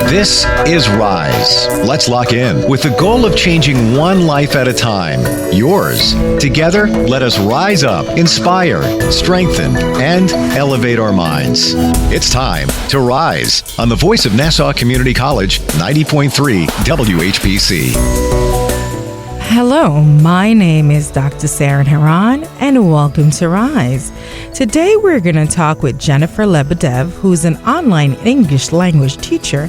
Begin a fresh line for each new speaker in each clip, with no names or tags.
This is Rise. Let's lock in with the goal of changing one life at a time. Yours. Together, let us rise up, inspire, strengthen, and elevate our minds. It's time to rise on the voice of Nassau Community College, 90.3 WHPC.
Hello, my name is Dr. Saren Haran, and welcome to Rise. Today we're going to talk with Jennifer Lebedev, who's an online English language teacher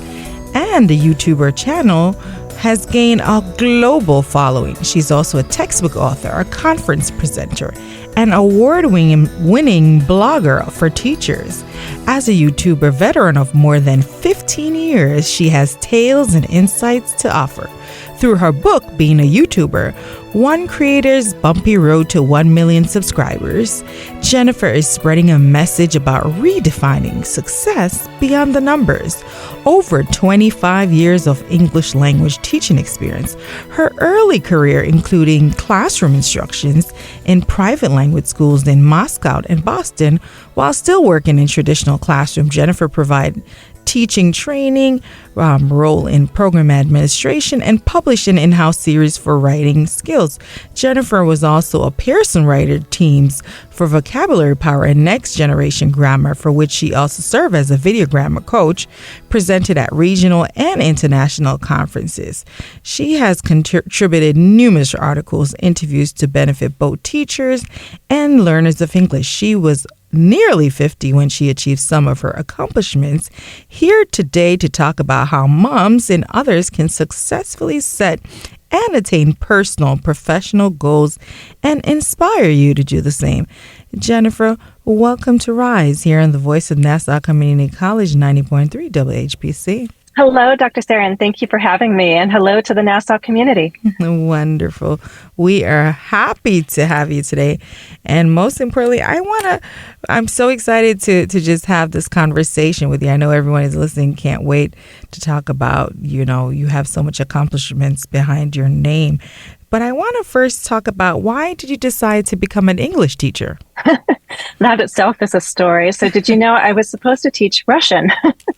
and a YouTuber channel has gained a global following. She's also a textbook author, a conference presenter, an award-winning blogger for teachers. As a YouTuber veteran of more than 15 years, she has tales and insights to offer. Through her book, Being a YouTuber, One Creator's Bumpy Road to 1 Million Subscribers, Jennifer is spreading a message about redefining success beyond the numbers. Over 25 years of English language teaching experience, her early career including classroom instructions in private language schools in Moscow and Boston. While still working in traditional classroom, Jennifer provided teaching training, role in program administration, and published an in-house series for writing skills. Jennifer was also a Pearson writer teams for vocabulary power and next generation grammar, for which she also served as a video grammar coach, presented at regional and international conferences. She has contributed numerous articles, interviews to benefit both teachers and learners of English. She was nearly 50 when she achieved some of her accomplishments. Here today to talk about how moms and others can successfully set and attain personal, professional goals and inspire you to do the same. Jennifer, welcome to Rise here on the voice of Nassau Community College, 90.3 WHPC.
Hello, Dr. Saren. Thank you for having me, and hello to the Nassau community.
Wonderful. We are happy to have you today. And most importantly, I'm so excited to just have this conversation with you. I know everyone is listening, can't wait to talk about, you have so much accomplishments behind your name. But I want to first talk about, why did you decide to become an English teacher?
That itself is a story. So did you know I was supposed to teach Russian?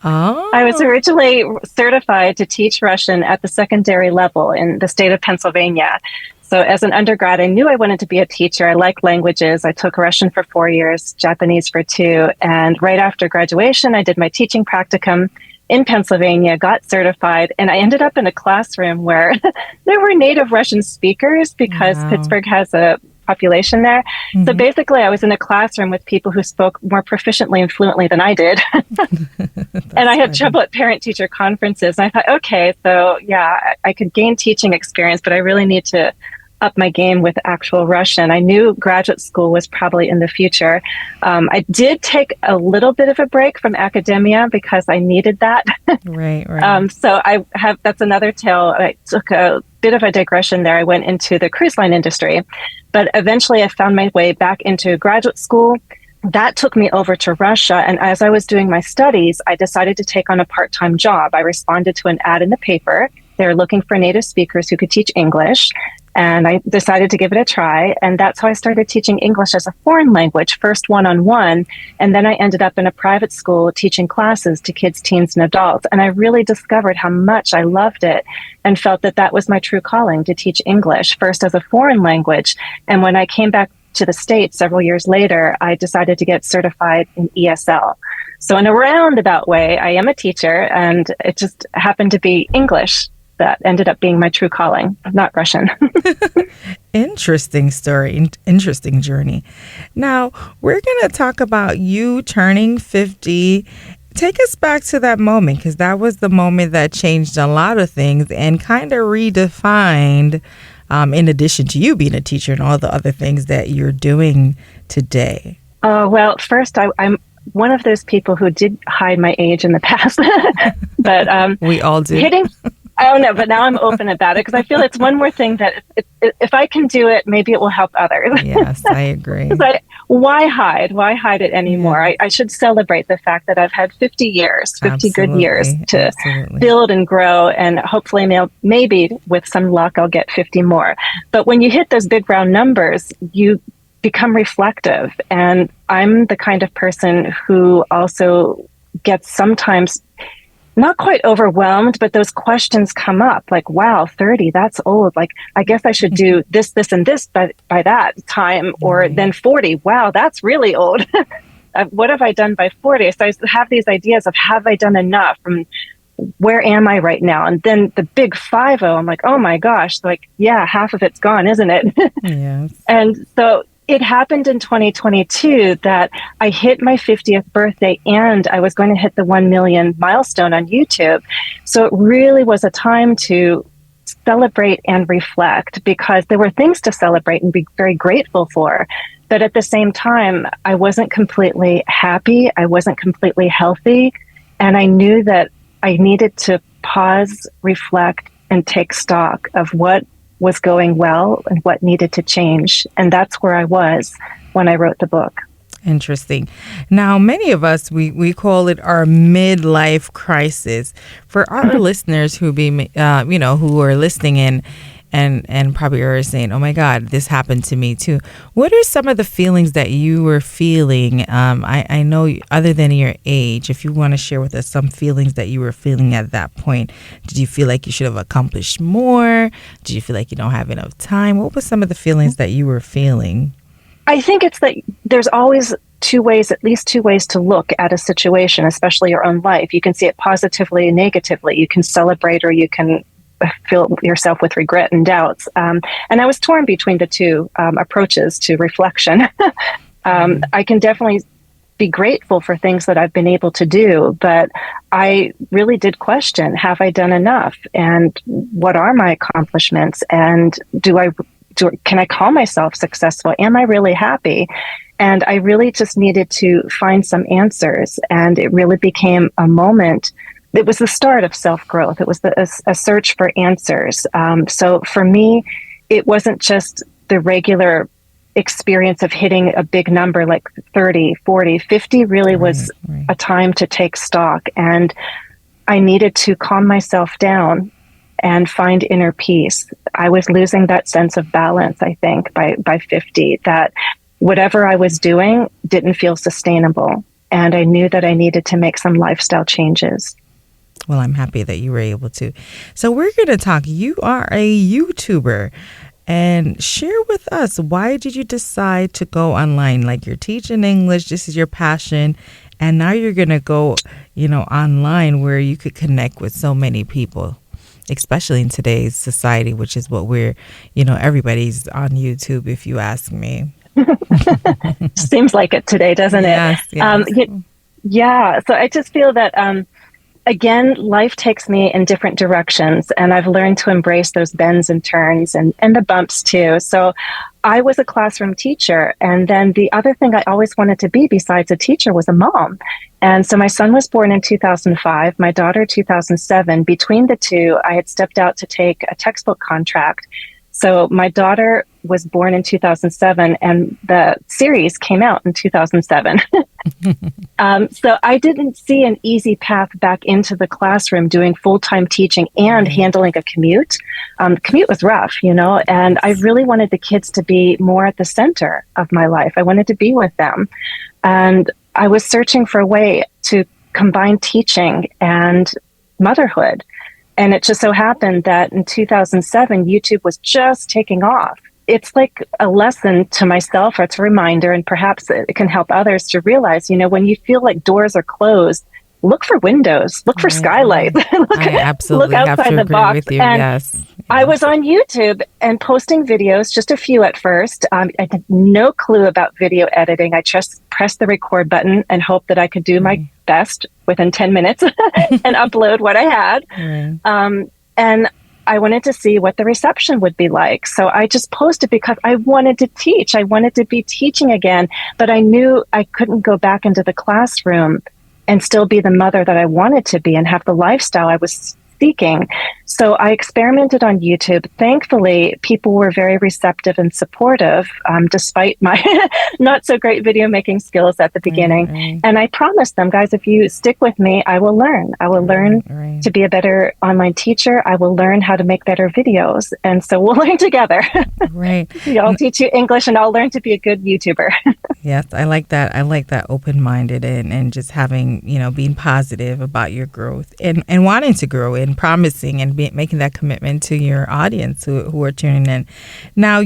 Oh.
I was originally certified to teach Russian at the secondary level in the state of Pennsylvania. So as an undergrad, I knew I wanted to be a teacher. I like languages. I took Russian for 4 years, Japanese for 2. And right after graduation, I did my teaching practicum in Pennsylvania, got certified, and I ended up in a classroom where there were native Russian speakers because
Wow.
Pittsburgh has a population there. Mm-hmm. So basically, I was in a classroom with people who spoke more proficiently and fluently than I did. And I had trouble at parent-teacher conferences. And I thought, okay, so yeah, I could gain teaching experience, but I really need to up my game with actual Russian. I knew graduate school was probably in the future. I did take a little bit of a break from academia because I needed that.
Right.
So that's another tale. I took a bit of a digression there. I went into the cruise line industry, but eventually I found my way back into graduate school. That took me over to Russia. And as I was doing my studies, I decided to take on a part-time job. I responded to an ad in the paper. They were looking for native speakers who could teach English. And I decided to give it a try. And that's how I started teaching English as a foreign language, first one-on-one. And then I ended up in a private school teaching classes to kids, teens, and adults. And I really discovered how much I loved it and felt that that was my true calling, to teach English, first as a foreign language. And when I came back to the States several years later, I decided to get certified in ESL. So in a roundabout way, I am a teacher, and it just happened to be English that ended up being my true calling, not Russian.
Interesting story, interesting journey. Now, we're going to talk about you turning 50. Take us back to that moment, because that was the moment that changed a lot of things and kind of redefined, in addition to you being a teacher and all the other things that you're doing today.
Well, first, I'm one of those people who did hide my age in the past. But
we all do.
I don't know, but now I'm open about it because I feel it's one more thing that if I can do it, maybe it will help others.
Yes, I agree.
Why hide? Why hide it anymore? Yeah. I should celebrate the fact that I've had 50 years, 50 good years to build and grow, and hopefully maybe with some luck, I'll get 50 more. But when you hit those big round numbers, you become reflective. And I'm the kind of person who also gets sometimes not quite overwhelmed, but those questions come up like, wow, 30, that's old. Like, I guess I should do this, this, and this by that time. Or then 40, wow, that's really old. What have I done by 40? So I have these ideas of, have I done enough? And where am I right now? And then the big 50, I'm like, oh my gosh, like, yeah, half of it's gone, isn't it?
Yes.
And so it happened in 2022 that I hit my 50th birthday and I was going to hit the 1 million milestone on YouTube. So it really was a time to celebrate and reflect, because there were things to celebrate and be very grateful for. But at the same time, I wasn't completely happy. I wasn't completely healthy. And I knew that I needed to pause, reflect, and take stock of what was going well and what needed to change. And that's where I was when I wrote the book.
Interesting. Now, many of us, we call it our midlife crisis. For our listeners who who are listening in and probably are saying, oh my God, this happened to me too. What are some of the feelings that you were feeling? I know, other than your age, if you want to share with us some feelings that you were feeling at that point. Did you feel like you should have accomplished more? Did you feel like you don't have enough time? What were some of the feelings that you were feeling?
I think it's that there's always at least two ways to look at a situation, especially your own life. You can see it positively and negatively. You can celebrate, or you can fill yourself with regret and doubts. And I was torn between the two approaches to reflection. I can definitely be grateful for things that I've been able to do, but I really did question, have I done enough? And what are my accomplishments? And can I call myself successful? Am I really happy? And I really just needed to find some answers. And it really became a moment. It was the start of self-growth. It was a search for answers. So for me, it wasn't just the regular experience of hitting a big number like 30, 40, 50 really was a time to take stock. And I needed to calm myself down and find inner peace. I was losing that sense of balance, I think, by 50, that whatever I was doing didn't feel sustainable. And I knew that I needed to make some lifestyle changes.
Well, I'm happy that you were able to. So we're going to talk. You are a YouTuber. And share with us, why did you decide to go online? Like, you're teaching English, this is your passion, and now you're going to go, online where you could connect with so many people, especially in today's society, which is what everybody's on YouTube, if you ask me.
Seems like it today, doesn't it?
Yes.
Yeah. So I just feel that, again, life takes me in different directions, and I've learned to embrace those bends and turns and the bumps too. So I was a classroom teacher. And then the other thing I always wanted to be besides a teacher was a mom. And so my son was born in 2005, my daughter 2007. Between the two, I had stepped out to take a textbook contract. So my daughter was born in 2007 and the series came out in 2007. So I didn't see an easy path back into the classroom doing full-time teaching and handling a commute. Commute was rough, and I really wanted the kids to be more at the center of my life. I wanted to be with them. And I was searching for a way to combine teaching and motherhood. And it just so happened that in 2007, YouTube was just taking off. It's like a lesson to myself, or it's a reminder, and perhaps it can help others to realize, when you feel like doors are closed, look for windows, look for skylights,
I absolutely
look outside
have to
the
agree
box.
with you.
And
Yes.
I was on YouTube and posting videos, just a few at first. I had no clue about video editing. I just pressed the record button and hoped that I could do my best within 10 minutes and upload what I had. And I wanted to see what the reception would be like. So I just posted because I wanted to teach. I wanted to be teaching again, but I knew I couldn't go back into the classroom and still be the mother that I wanted to be and have the lifestyle I was seeking. So I experimented on YouTube. Thankfully, people were very receptive and supportive, despite my not so great video making skills at the beginning.
Right.
And I promised them, guys, if you stick with me, I will learn. I will learn
Right.
to be a better online teacher. I will learn how to make better videos. And so we'll learn together.
Right.
I'll teach you English and I'll learn to be a good YouTuber.
Yes, I like that. I like that open-minded and just having, being positive about your growth and wanting to grow and promising and making that commitment to your audience who are tuning in. Now,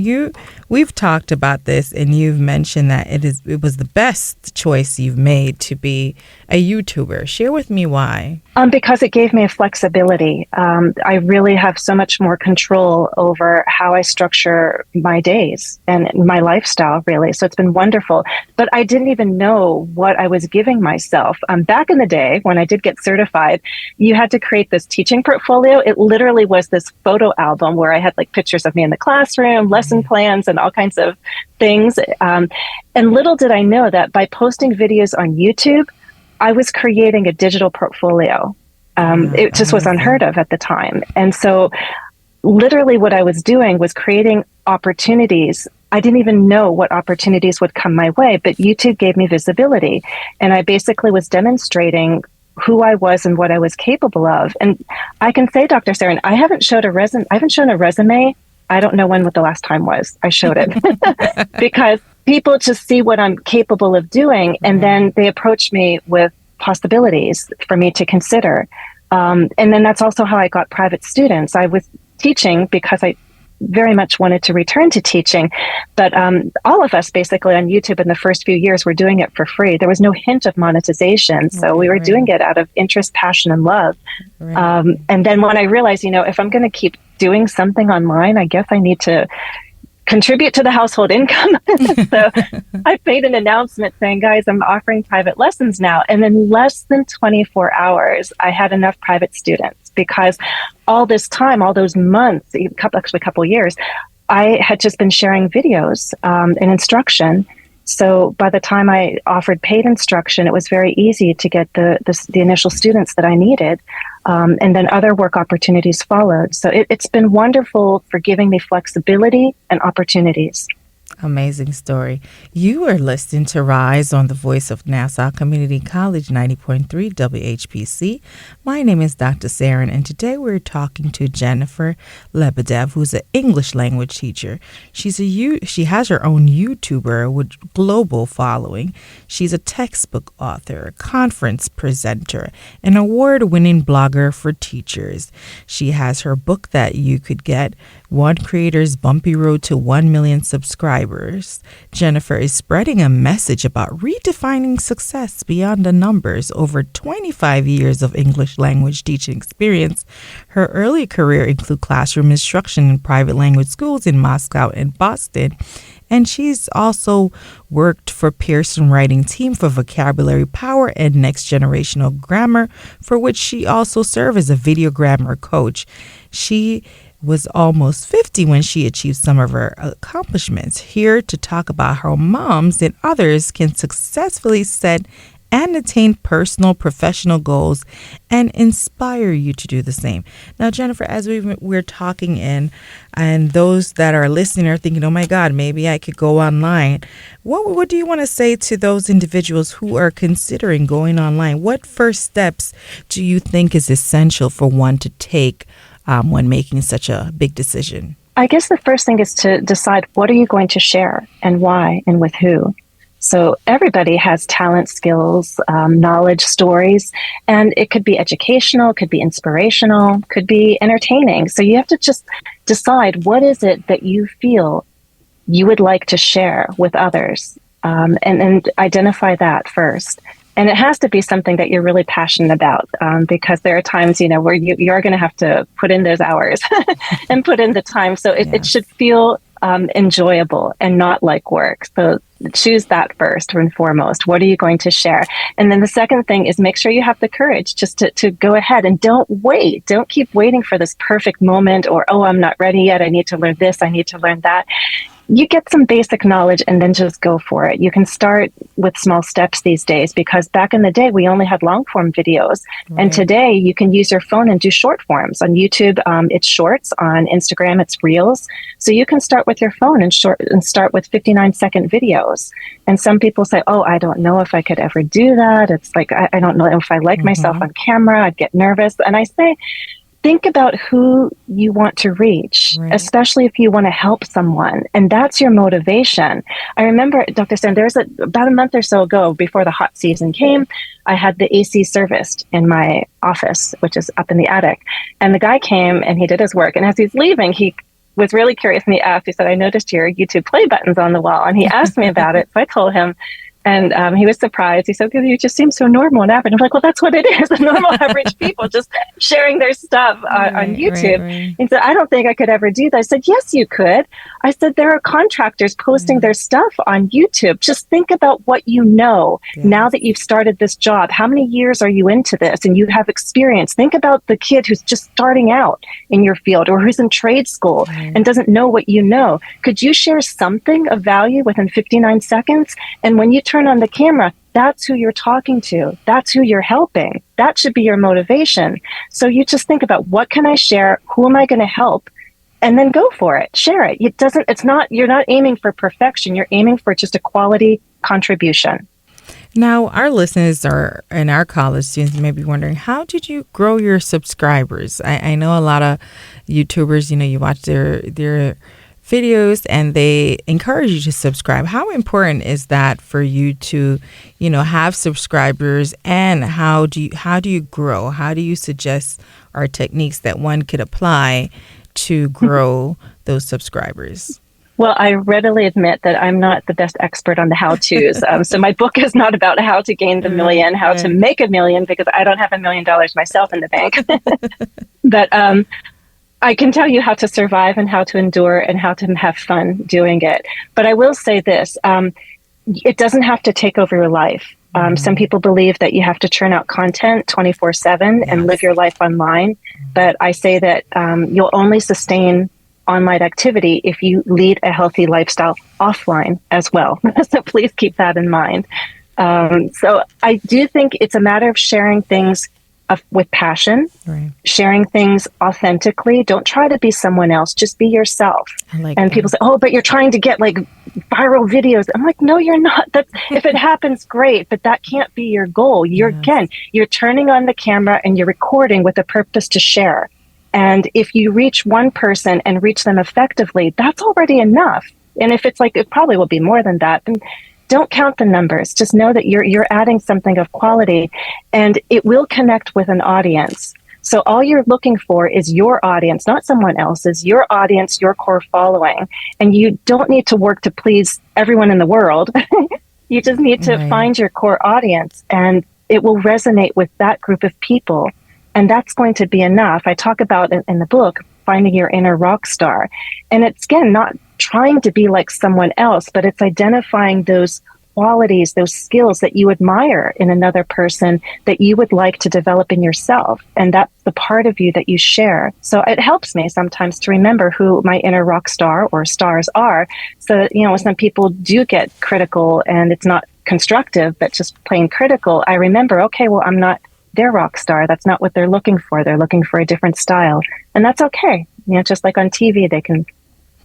we've talked about this and you've mentioned that it was the best choice you've made to be a YouTuber. Share with me why.
Because it gave me a flexibility. I really have so much more control over how I structure my days and my lifestyle, really. So it's been wonderful. But I didn't even know what I was giving myself. Back in the day, when I did get certified, you had to create this teaching portfolio. It literally was this photo album where I had like pictures of me in the classroom, lesson plans, and all kinds of things. And little did I know that by posting videos on YouTube, I was creating a digital portfolio. It just was unheard of at the time. And so literally what I was doing was creating opportunities. I didn't even know what opportunities would come my way, but YouTube gave me visibility. And I basically was demonstrating who I was and what I was capable of. And I can say, Dr. Saren, I haven't shown a resume. I don't know what the last time was I showed it because people just see what I'm capable of doing. And then they approach me with possibilities for me to consider. And then that's also how I got private students. I was teaching because I very much wanted to return to teaching. But all of us basically on YouTube in the first few years were doing it for free. There was no hint of monetization. So we were doing it out of interest, passion, and love. Right. And then when I realized, if I'm going to keep doing something online, I guess I need to contribute to the household income. So I made an announcement saying, guys, I'm offering private lessons now. And in less than 24 hours, I had enough private students because all this time, all those months, actually a couple years, I had just been sharing videos and instruction. So by the time I offered paid instruction, it was very easy to get the initial students that I needed. And then other work opportunities followed. So it's been wonderful for giving me flexibility and opportunities.
Amazing story. You are listening to Rise on the Voice of Nassau Community College 90.3 WHPC. My name is Dr. Saren, and today we're talking to Jennifer Lebedev, who's an English language teacher. She has her own YouTuber with global following. She's a textbook author, conference presenter, an award-winning blogger for teachers. She has her book that you could get, One Creator's Bumpy Road to 1 Million Subscribers. Jennifer is spreading a message about redefining success beyond the numbers. Over 25 years of English language teaching experience. Her early career include classroom instruction in private language schools in Moscow and Boston. And she's also worked for Pearson Writing Team for Vocabulary Power and Next Generational Grammar, for which she also served as a video grammar coach. She was almost 50 when she achieved some of her accomplishments. Here to talk about how moms and others can successfully set and attain personal, professional goals and inspire you to do the same. Now, Jennifer, as we're talking and those that are listening are thinking, oh my God, maybe I could go online. What do you want to say to those individuals who are considering going online? What first steps do you think is essential for one to take when making such a big decision?
I guess the first thing is to decide what are you going to share and why and with who. So everybody has talent, skills, knowledge, stories, and it could be educational, could be inspirational, could be entertaining. So you have to just decide what is it that you feel you would like to share with others, and identify that first. And it has to be something that you're really passionate about, because there are times, where you're going to have to put in those hours and put in the time. So it should feel enjoyable and not like work. So choose that first and foremost. What are you going to share? And then the second thing is make sure you have the courage just to go ahead and don't wait. Don't keep waiting for this perfect moment or, oh, I'm not ready yet. I need to learn this. I need to learn that. you get some basic knowledge and then just go for it. You can start with small steps these days, because back in the day, we only had long form videos. Right. And today you can use your phone and do short forms. On YouTube, it's shorts. On Instagram, it's reels. So you can start with your phone and start with 59-second videos. And some people say, oh, I don't know if I could ever do that. It's like, I don't know if I like myself on camera, I'd get nervous. And I say, think about who you want to reach, right. Especially if you want to help someone. And that's your motivation. I remember, Dr. Stan, about a month or so ago, before the hot season came, I had the AC serviced in my office, which is up in the attic. And the guy came and he did his work. And as he's leaving, he was really curious and he said, I noticed your YouTube play buttons on the wall. And he asked me about it. So I told him. And he was surprised. He said, you just seem so normal and average. I'm like, well, that's what it is. The normal average people just sharing their stuff on YouTube. Right. He said, I don't think I could ever do that. I said, yes, you could. I said, there are contractors posting their stuff on YouTube. Just think about what you know now that you've started this job. How many years are you into this? And you have experience. Think about the kid who's just starting out in your field or who's in trade school and doesn't know what you know. Could you share something of value within 59 seconds? And when you turn on the camera, that's who you're talking to. That's who you're helping. That should be your motivation. So you just think about, what can I share? Who am I going to help? And then go for it. Share it. You're not aiming for perfection. You're aiming for just a quality contribution.
Now, our listeners and our college students may be wondering, how did you grow your subscribers? I know a lot of YouTubers, you watch their videos and they encourage you to subscribe. How important is that for you to, have subscribers, and how do you grow? How do you suggest our techniques that one could apply to grow those subscribers?
Well, I readily admit that I'm not the best expert on the how-tos. So my book is not about how to gain the million, how to make $1 million, because I don't have $1 million myself in the bank. But I can tell you how to survive and how to endure and how to have fun doing it. But I will say this, it doesn't have to take over your life. Some people believe that you have to churn out content 24/7 and live your life online. But I say that you'll only sustain online activity if you lead a healthy lifestyle offline as well. So please keep that in mind. So I do think it's a matter of sharing things with passion, sharing things authentically. Don't try to be someone else. Just be yourself. People say, oh, but you're trying to get like viral videos. I'm like, no, you're not. If it happens, great, but that can't be your goal. You're turning on the camera and you're recording with a purpose to share. And if you reach one person and reach them effectively, that's already enough. And if it's like, it probably will be more than that, then don't count the numbers. Just know that you're adding something of quality, and it will connect with an audience. So all you're looking for is your audience, not someone else's, your audience, your core following. And you don't need to work to please everyone in the world. You just need to find your core audience, and it will resonate with that group of people. And that's going to be enough. I talk about in the book, finding your inner rock star. And it's, again, not trying to be like someone else, but it's identifying those qualities, those skills that you admire in another person that you would like to develop in yourself. And that's the part of you that you share. So it helps me sometimes to remember who my inner rock star or stars are. So that, some people do get critical and it's not constructive, but just plain critical. I remember, okay, well, I'm not their rock star. That's not what they're looking for. They're looking for a different style. And that's okay. Just like on TV, they can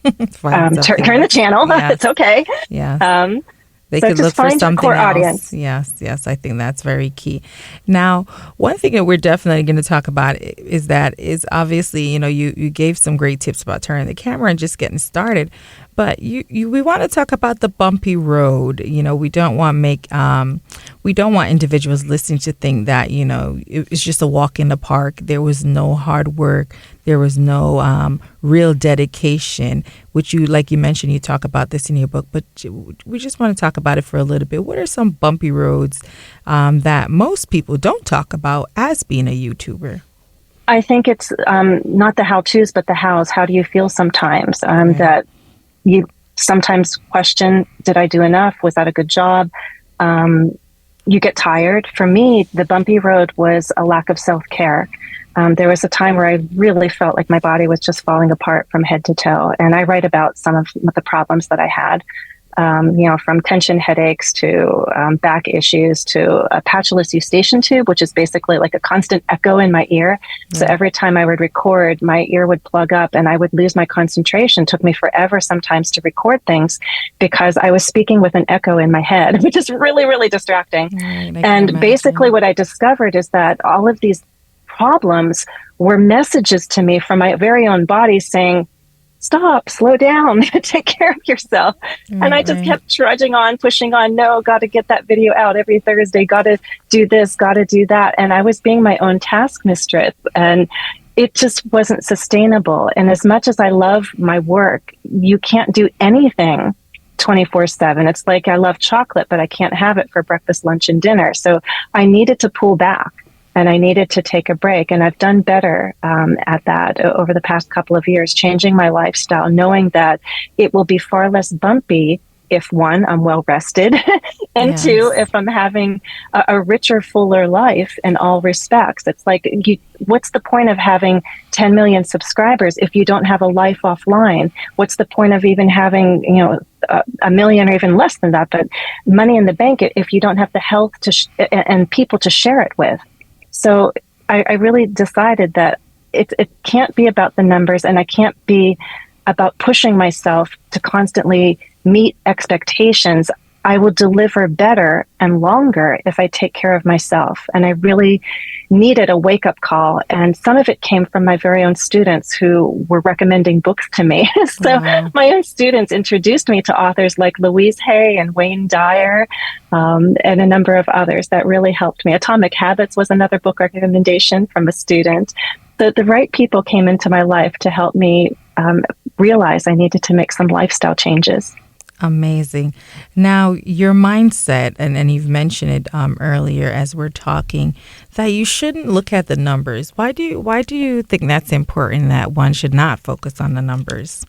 turn the channel. Yes. It's okay.
Yeah. They could look for something else. Audience. Yes. I think that's very key. Now, one thing that we're definitely going to talk about is obviously, you gave some great tips about turning the camera and just getting started. But we want to talk about the bumpy road. We don't want individuals listening to think that, it's just a walk in the park. There was no hard work. There was no real dedication, which like you mentioned, you talk about this in your book, but we just want to talk about it for a little bit. What are some bumpy roads that most people don't talk about as being a YouTuber?
I think it's not the how-tos, but the hows. How do you feel sometimes? That you sometimes question, did I do enough? Was that a good job? you get tired. For me, the bumpy road was a lack of self-care. There was a time where I really felt like my body was just falling apart from head to toe. And I write about some of the problems that I had, from tension headaches to back issues to a patulous eustachian tube, which is basically like a constant echo in my ear. Yeah. So every time I would record, my ear would plug up and I would lose my concentration. It took me forever sometimes to record things because I was speaking with an echo in my head, which is really, really distracting. Right, and basically what I discovered is that all of these problems were messages to me from my very own body saying, stop, slow down, take care of yourself. And I just kept trudging on, pushing on. No, got to get that video out every Thursday. Got to do this, got to do that. And I was being my own task mistress, and it just wasn't sustainable. And as much as I love my work, you can't do anything 24/7. It's like I love chocolate, but I can't have it for breakfast, lunch, and dinner. So I needed to pull back. And I needed to take a break. And I've done better at that over the past couple of years, changing my lifestyle, knowing that it will be far less bumpy if, one, I'm well rested, and yes. Two, if I'm having a richer, fuller life in all respects. It's like, what's the point of having 10 million subscribers if you don't have a life offline? What's the point of even having, a million or even less than that, but money in the bank if you don't have the health and people to share it with? So I really decided that it can't be about the numbers, and I can't be about pushing myself to constantly meet expectations. I will deliver better and longer if I take care of myself. And I really needed a wake-up call. And some of it came from my very own students who were recommending books to me. So my own students introduced me to authors like Louise Hay and Wayne Dyer, and a number of others that really helped me. Atomic Habits was another book recommendation from a student. The right people came into my life to help me realize I needed to make some lifestyle changes.
Amazing. Now, your mindset, and you've mentioned it earlier as we're talking, that you shouldn't look at the numbers. Why do you think that's important, that one should not focus on the numbers?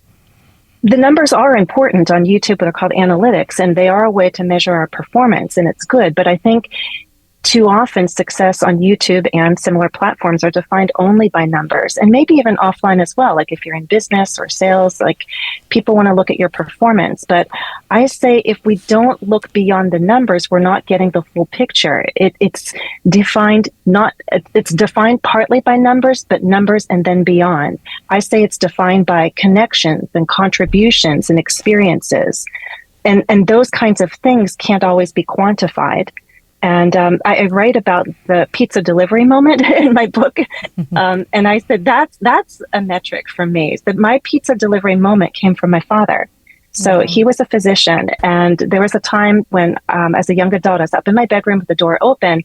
The numbers are important on YouTube. They're called analytics, and they are a way to measure our performance, and it's good. But I think too often success on YouTube and similar platforms are defined only by numbers, and maybe even offline as well. Like if you're in business or sales, like people want to look at your performance. But I say if we don't look beyond the numbers, we're not getting the full picture. It's defined partly by numbers, but numbers and then beyond. I say it's defined by connections and contributions and experiences. And those kinds of things can't always be quantified. And I write about the pizza delivery moment in my book. And I said, that's a metric for me. That my pizza delivery moment came from my father. So he was a physician. And there was a time when, as a young adult, I was up in my bedroom with the door open,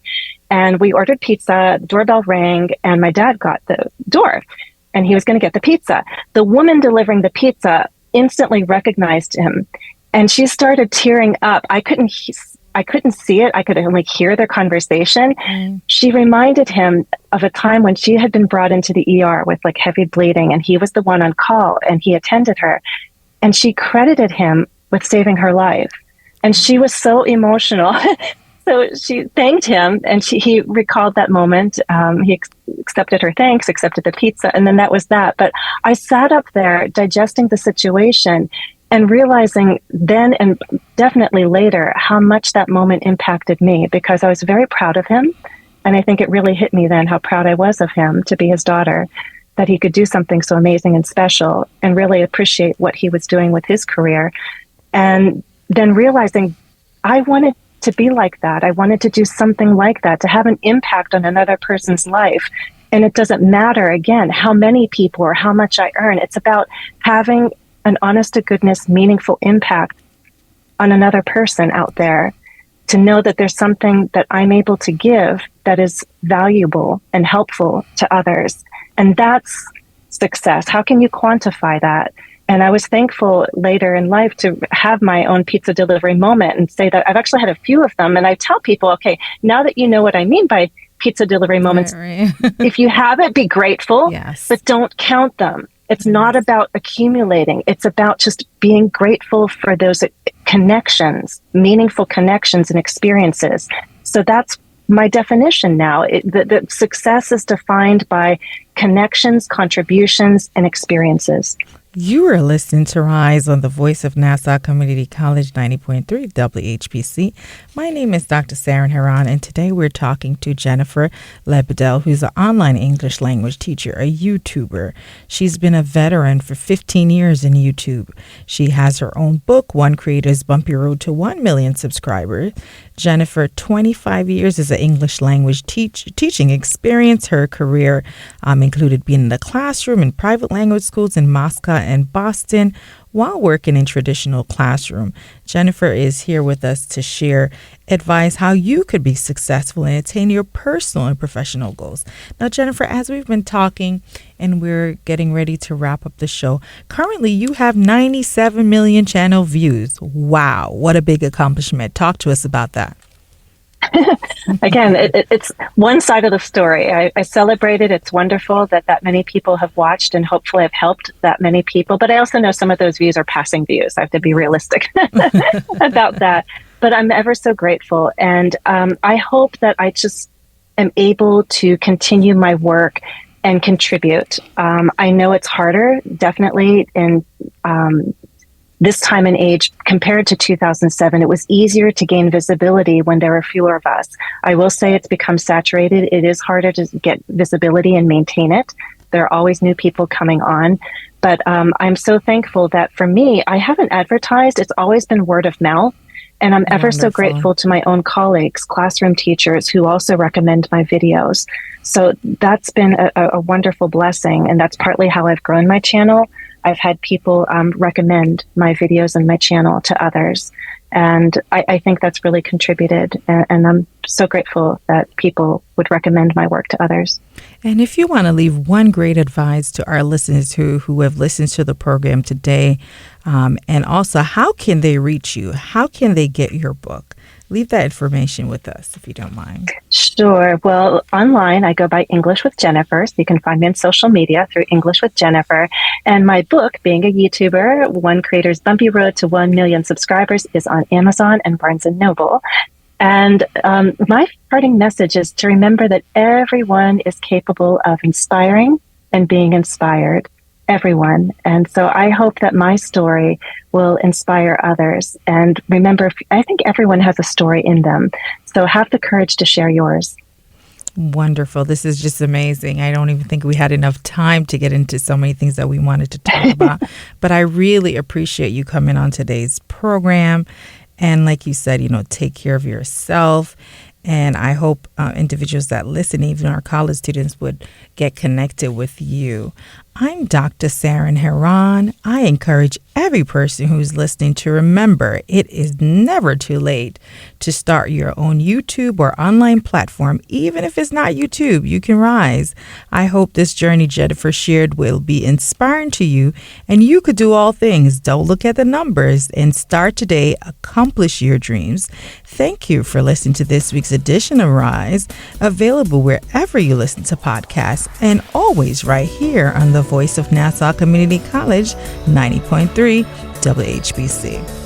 and we ordered pizza, the doorbell rang, and my dad got the door, and he was going to get the pizza. The woman delivering the pizza instantly recognized him, and she started tearing up. I couldn't see it. I could only hear their conversation. She reminded him of a time when she had been brought into the ER with like heavy bleeding, and he was the one on call, and he attended her, and she credited him with saving her life. And she was so emotional. So she thanked him, and he recalled that moment. He accepted her thanks, accepted the pizza, and then that was that. But I sat up there digesting the situation and realizing then and definitely later how much that moment impacted me, because I was very proud of him. And I think it really hit me then how proud I was of him to be his daughter, that he could do something so amazing and special, and really appreciate what he was doing with his career. And then realizing I wanted to be like that. I wanted to do something like that, to have an impact on another person's life. And it doesn't matter, again, how many people or how much I earn. It's about having an honest-to-goodness, meaningful impact on another person out there, to know that there's something that I'm able to give that is valuable and helpful to others. And that's success. How can you quantify that? And I was thankful later in life to have my own pizza delivery moment and say that I've actually had a few of them. And I tell people, okay, now that you know what I mean by pizza delivery moments, right. If you have it, be grateful, yes, but don't count them. It's not about accumulating. It's about just being grateful for those connections, meaningful connections and experiences. So that's my definition now. The success is defined by connections, contributions, and experiences.
You are listening to Rise on the Voice of Nassau Community College 90.3 WHPC. My name is Dr. Sarah Heron, and today we're talking to Jennifer Lebedel, who's an online English language teacher, a YouTuber. She's been a veteran for 15 years in YouTube. She has her own book, One Creator's Bumpy Road to 1 Million Subscribers. Jennifer, 25 years as an English language teaching experience. Her career included being in the classroom in private language schools in Moscow and Boston while working in traditional classroom. Jennifer is here with us to share advice how you could be successful and attain your personal and professional goals. Now, Jennifer, as we've been talking and we're getting ready to wrap up the show, currently you have 97 million channel views. Wow, what a big accomplishment. Talk to us about that.
Again, it's one side of the story. I celebrate it. It's wonderful that many people have watched, and hopefully I've helped that many people. But I also know some of those views are passing views. I have to be realistic about that. But I'm ever so grateful. And I hope that I just am able to continue my work and contribute. I know it's harder, definitely, in this time and age compared to 2007. It was easier to gain visibility when there were fewer of us. I will say it's become saturated. It is harder to get visibility and maintain it. There are always new people coming on. But I'm so thankful that for me, I haven't advertised. It's always been word of mouth. And I'm ever so grateful to my own colleagues, classroom teachers, who also recommend my videos. So that's been a wonderful blessing. And that's partly how I've grown my channel. I've had people recommend my videos and my channel to others. And I think that's really contributed. And I'm so grateful that people would recommend my work to others.
And if you want to leave one great advice to our listeners who have listened to the program today, and also how can they reach you? How can they get your book? Leave that information with us, if you don't mind.
Sure. Well, online, I go by English with Jennifer. So you can find me on social media through English with Jennifer. And my book, being a YouTuber, One Creator's Bumpy Road to 1 Million Subscribers, is on Amazon and Barnes & Noble. And my parting message is to remember that everyone is capable of inspiring and being inspired. Everyone. And so I hope that my story will inspire others. And remember, I think everyone has a story in them. So have the courage to share yours.
Wonderful. This is just amazing. I don't even think we had enough time to get into so many things that we wanted to talk about. But I really appreciate you coming on today's program. And like you said, take care of yourself. And I hope individuals that listen, even our college students, would get connected with you. I'm Dr. Sarah Heron. I encourage every person who's listening to remember it is never too late to start your own YouTube or online platform. Even if it's not YouTube, you can rise. I hope this journey Jennifer shared will be inspiring to you, and you could do all things. Don't look at the numbers and start today. Accomplish your dreams. Thank you for listening to this week's edition of Rise, available wherever you listen to podcasts and always right here on the Voice of Nassau Community College 90.3 WHPC.